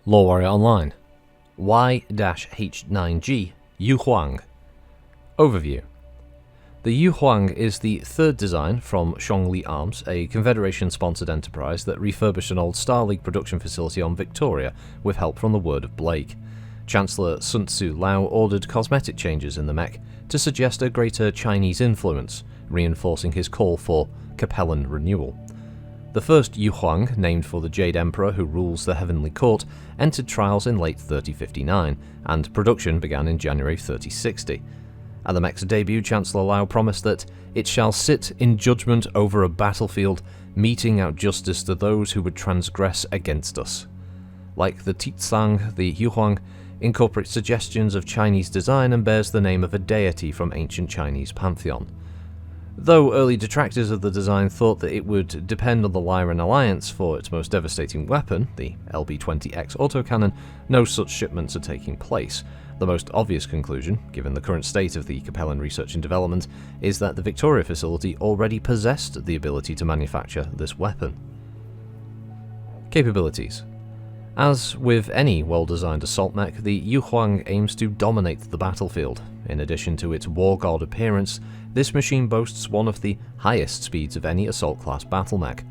LoreWarrior Online. Y-H9G Yu Huang. Overview. The Yu Huang is the third design from Zhongli Arms, a Confederation-sponsored enterprise that refurbished an old Star League production facility on Victoria with help from the Word of Blake. Chancellor Sun Tzu Liao ordered cosmetic changes in the mech to suggest a greater Chinese influence, reinforcing his call for Capellan renewal. The first Yu Huang, named for the Jade Emperor who rules the Heavenly Court, entered trials in late 3059, and production began in January 3060. At the mech's debut, Chancellor Liao promised that it shall sit in judgment over a battlefield, meting out justice to those who would transgress against us. Like the Tizang, the Yu Huang incorporates suggestions of Chinese design and bears the name of a deity from ancient Chinese pantheon. Though early detractors of the design thought that it would depend on the Lyran Alliance for its most devastating weapon, the LB-20X autocannon, no such shipments are taking place. The most obvious conclusion, given the current state of the Capellan research and development, is that the Victoria facility already possessed the ability to manufacture this weapon. Capabilities. As with any well-designed assault mech, the Yu Huang aims to dominate the battlefield. In addition to its war god appearance, this machine boasts one of the highest speeds of any assault-class battle mech.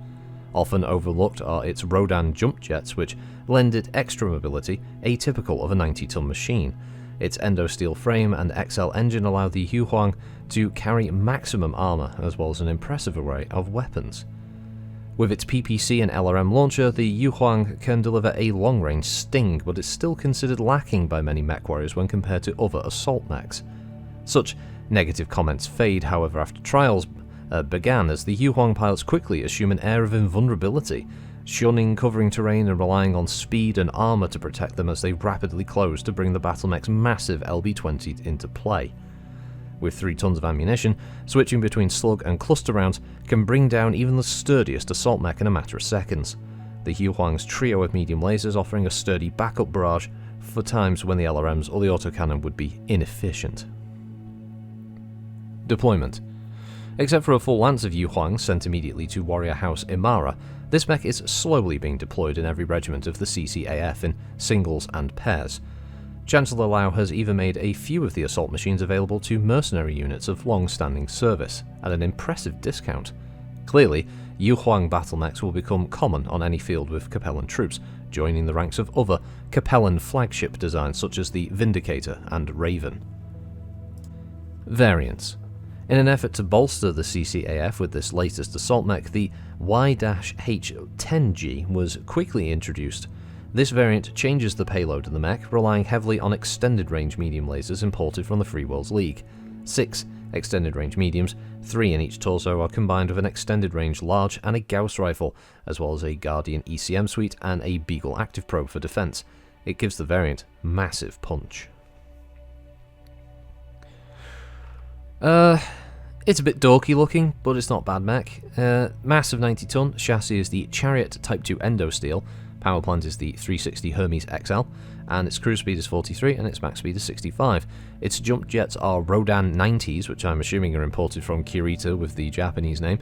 Often overlooked are its Rodan jump jets, which lend it extra mobility, atypical of a 90-ton machine. Its endosteel frame and XL engine allow the Yu Huang to carry maximum armor, as well as an impressive array of weapons. With its PPC and LRM launcher, the Yu Huang can deliver a long-range sting, but is still considered lacking by many mech warriors when compared to other assault mechs. Such negative comments fade, however, after trials began, as the Yu Huang pilots quickly assume an air of invulnerability, shunning covering terrain and relying on speed and armor to protect them as they rapidly close to bring the battle mech's massive LB-20 into play. With 3 tons of ammunition, switching between slug and cluster rounds can bring down even the sturdiest assault mech in a matter of seconds. The Yu Huang's trio of medium lasers offering a sturdy backup barrage for times when the LRMs or the autocannon would be inefficient. Deployment. Except for a full lance of Yu Huang sent immediately to Warrior House Imara, this mech is slowly being deployed in every regiment of the CCAF in singles and pairs. Chancellor Liao has even made a few of the assault machines available to mercenary units of long-standing service, at an impressive discount. Clearly, Yu Huang battle mechs will become common on any field with Capellan troops, joining the ranks of other Capellan flagship designs such as the Vindicator and Raven. Variants. In an effort to bolster the CCAF with this latest assault mech, the Y-H10G was quickly introduced. This variant changes the payload of the mech, relying heavily on extended-range medium lasers imported from the Free Worlds League. 6 extended-range mediums, 3 in each torso, are combined with an extended-range large and a Gauss rifle, as well as a Guardian ECM suite and a Beagle active probe for defense. It gives the variant massive punch. It's a bit dorky looking, but it's not bad mech. Mass of 90 ton, chassis is the Chariot Type 2 Endosteel, power plant is the 360 Hermes XL, and its cruise speed is 43 and its max speed is 65. Its jump jets are Rodan 90s, which I'm assuming are imported from Kirita with the Japanese name.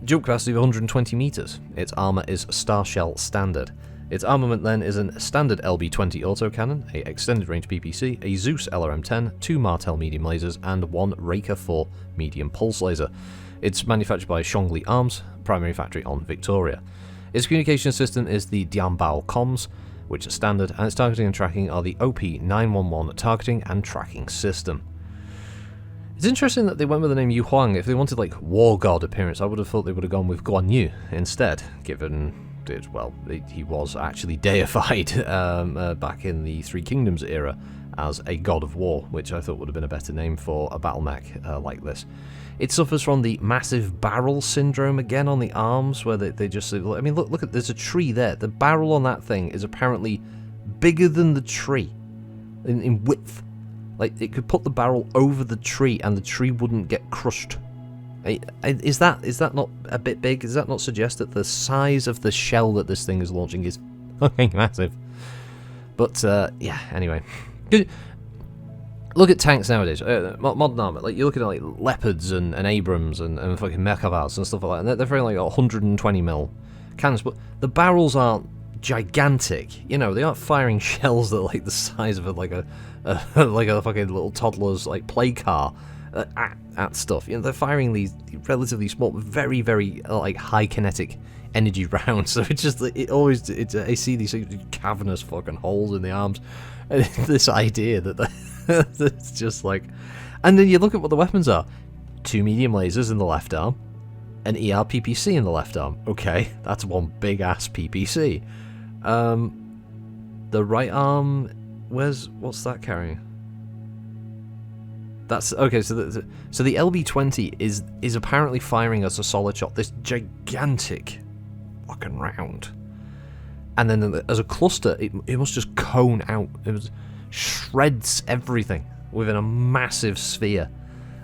Jump capacity of 120 meters. Its armor is Starshell Standard. Its armament then is a standard LB-20 autocannon, a extended range PPC, a Zeus LRM-10, 2 Martel medium lasers, and 1 Raker 4 medium pulse laser. It's manufactured by Zhongli Arms, primary factory on Victoria. Its communication system is the Dianbao Comms, which is standard, and its targeting and tracking are the OP-911 targeting and tracking system. It's interesting that they went with the name Yu Huang. If they wanted like war god appearance, I would have thought they would have gone with Guan Yu instead, given he was actually deified back in the Three Kingdoms era as a god of war, which I thought would have been a better name for a battle mech like this. It suffers from the massive barrel syndrome again on the arms, where they just, I mean, look at, there's a tree there. The barrel on that thing is apparently bigger than the tree in width. Like, it could put the barrel over the tree and the tree wouldn't get crushed. Is that not a bit big? Does that not suggest that the size of the shell that this thing is launching is fucking massive? But, yeah, anyway. Look at tanks nowadays, modern armor. Like, you look at like Leopards and Abrams and fucking Merkavas and stuff like that, and they're very like 120mm cannons, but the barrels aren't gigantic. You know, they aren't firing shells that are like the size of like a like a fucking little toddler's like play car at stuff. You know, they're firing these relatively small, very, very like high kinetic energy rounds. So it's just I see these cavernous fucking holes in the arms, and this idea that it's just like, and then you look at what the weapons are: 2 medium lasers in the left arm, an ER PPC in the left arm. Okay, that's one big ass PPC. The right arm, what's that carrying? That's okay. So the LB-20 is apparently firing as a solid shot this gigantic fucking round, and then as a cluster, it must just cone out. It shreds everything within a massive sphere.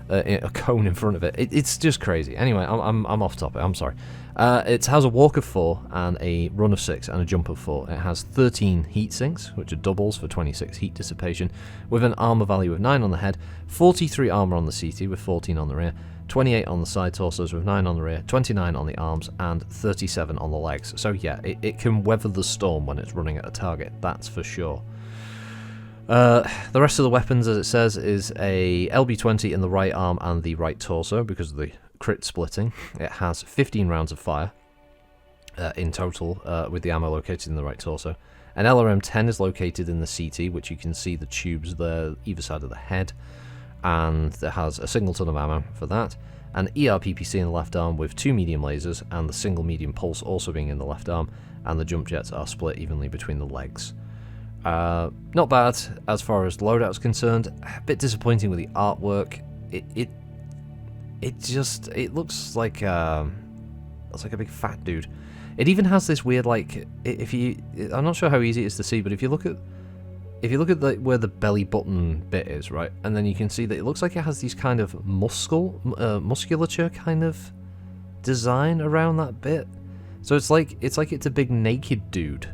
A cone in front of it. It's just crazy. Anyway, I'm off topic. I'm sorry. It has a walk of 4 and a run of 6 and a jump of 4. It has 13 heat sinks, which are doubles for 26 heat dissipation, with an armor value of 9 on the head, 43 armor on the CT with 14 on the rear, 28 on the side torsos with 9 on the rear, 29 on the arms, and 37 on the legs. So yeah, it can weather the storm when it's running at a target. That's for sure. The rest of the weapons, as it says, is a LB-20 in the right arm and the right torso because of the crit splitting. It has 15 rounds of fire in total, with the ammo located in the right torso. An LRM-10 is located in the CT, which you can see the tubes there either side of the head, and it has a single ton of ammo for that. An ER PPC in the left arm with 2 medium lasers, and the single medium pulse also being in the left arm, and the jump jets are split evenly between the legs. Not bad as far as loadout's concerned. A bit disappointing with the artwork. It looks like it's like a big fat dude. It even has this weird like I'm not sure how easy it is to see, but if you look at where the belly button bit is, right, and then you can see that it looks like it has these kind of musculature kind of design around that bit. So it's like it's a big naked dude.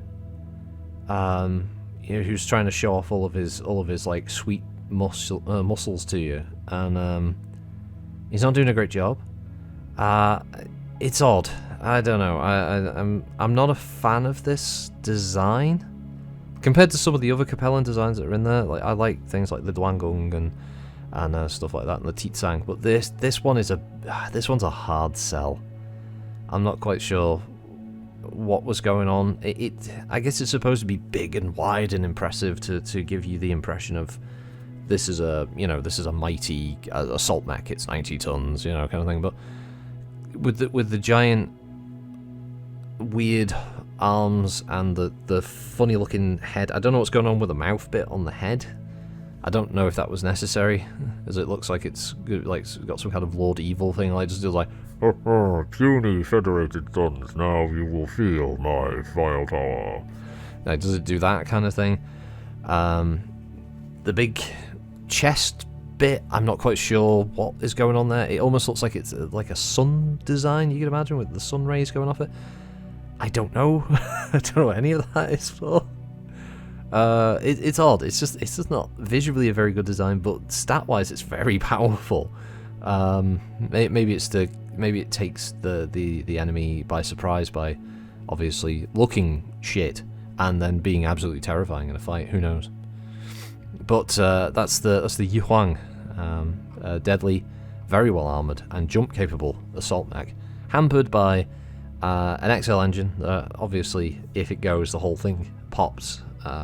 You know, who's trying to show off all of his like sweet muscles to you, and he's not doing a great job. It's odd. I don't know. I'm not a fan of this design compared to some of the other Capellan designs that are in there. Like I like things like the Duangung and stuff like that, and the Titsang. But this one's a hard sell. I'm not quite sure what was going on. I guess it's supposed to be big and wide and impressive to give you the impression of this is a mighty assault mech. It's 90 tons, kind of thing. But with the giant weird arms and the funny looking head, I don't know what's going on with the mouth bit on the head. I don't know if that was necessary, as it looks like it's got some kind of Lord Evil thing. Like just does like, puny federated sons, now you will feel my vile power. Like, does it do that kind of thing? The big chest bit, I'm not quite sure what is going on there. It almost looks like it's like a sun design, you can imagine, with the sun rays going off it. I don't know. I don't know what any of that is for. It's odd. It's just not visually a very good design, but stat-wise, it's very powerful. Maybe it takes the enemy by surprise by obviously looking shit and then being absolutely terrifying in a fight. Who knows? But that's the Yu Huang, deadly, very well armored and jump capable assault mech, hampered by an XL engine. Obviously, if it goes, the whole thing pops.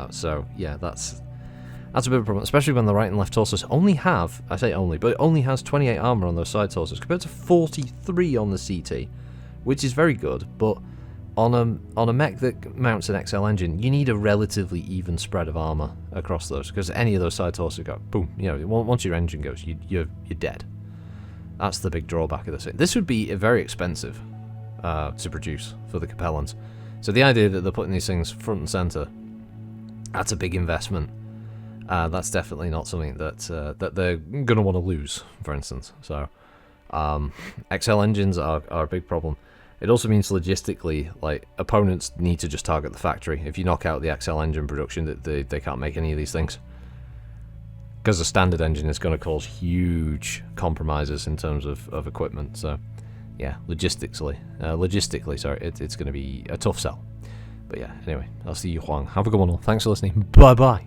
So yeah, that's a bit of a problem, especially when the right and left torsos only have, I say only, but it only has 28 armor on those side torsos compared to 43 on the CT, which is very good. But on a mech that mounts an XL engine, you need a relatively even spread of armor across those, because any of those side torsos go boom. Once your engine goes, you're dead. That's the big drawback of this thing. This would be very expensive to produce for the Capellans. So the idea that they're putting these things front and center, that's a big investment. That's definitely not something that they're going to want to lose, for instance. So XL engines are a big problem. It also means logistically, like, opponents need to just target the factory. If you knock out the XL engine production, they can't make any of these things. Because the standard engine is going to cause huge compromises in terms of equipment. So, yeah, logistically, sorry, it's going to be a tough sell. But yeah, anyway, that's the Yu Huang. Have a good one all. Thanks for listening. Bye-bye.